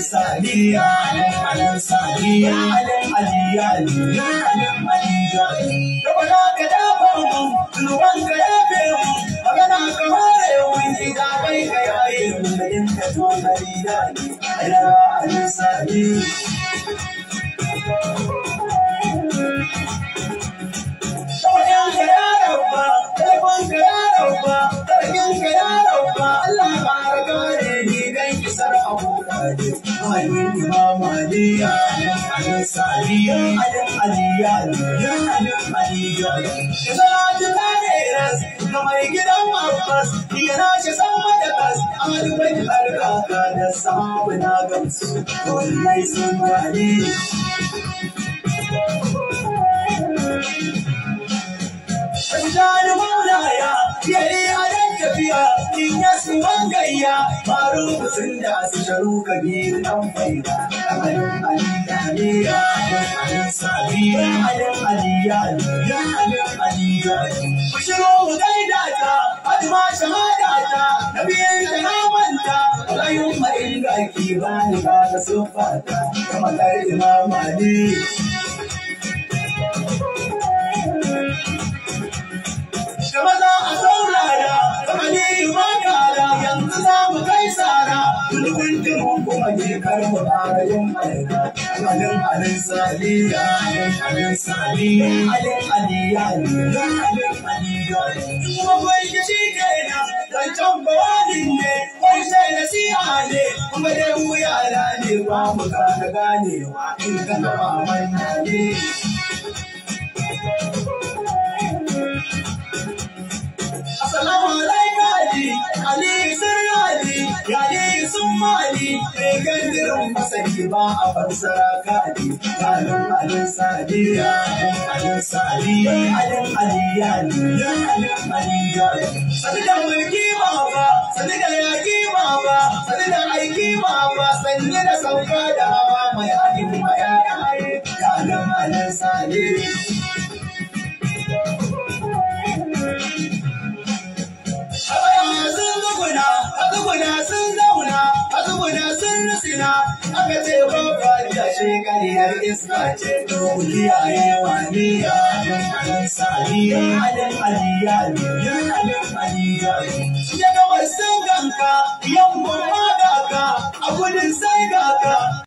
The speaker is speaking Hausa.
Sadiya, Sadiya, Aliya, Aliya, da bana ka dafa mu, ruwan ka yafe mu, magana ka hore mu, ita kai ka yaye mu, da in ka to Aliya, Aliya, Sadiya. Sauyan ka ya rabba, telefon ka ya rabba, sarkin ka ya rabba, Allah ka gane ni dan kisar abokaje. Amin Imam Ali, Alim Sadiya, Alim Aliya, Alim Aliya. Salatu Taneras, kamar gidan Abbas, yana shi sama da kas, Alim Barka da sahabu na gamsu, wallahi sun gane. Jani Maulaya, yayi adan tafiya, in ya suwan gayya, faru sun da su sharu kabir dan faida. Alim Aliya, Alim Sadiya, Alim Aliya, Alim Aliya. Bishiro mu gaida ta, adma shahada ta, nabiyin ta na manta, rayun ma inda ki bani ba ta sufata, kamar Imam Ali. Da maza a saurara, Aliyu makara, yanzu za mu kai sara, dukkan jimun kuma je karmu fara yin aika. Alin Sadiya, Alin Sadiya, Alin Aliya, Alin Aliya. Kuma kwai kishi kenan, zancen bawanin ne, kwai sai nasiha ne, kuma dai mu yara ne ba mu gane ganewa, in ka gaba manya ne. Assalamu alaikum Ali Sirali, Ali Sumali, mai gandirin masani ba a fassara kadi. Alin Sadiya, Alin Sadiya, Alin Aliya, Alin Aliya. Sani da mulki baba, sani da yaki baba, sani da aiki baba, sanye da sauka da hawa mai adin mayaye. Alin Sadiya. Aka ce babba da shekariyar iska ce to kiyaye wani ya Alin Sadiya, Alin Aliya, Alin Aliya. Ya ga wasan ganka, yamma ma gaka, a gudun sai gaka,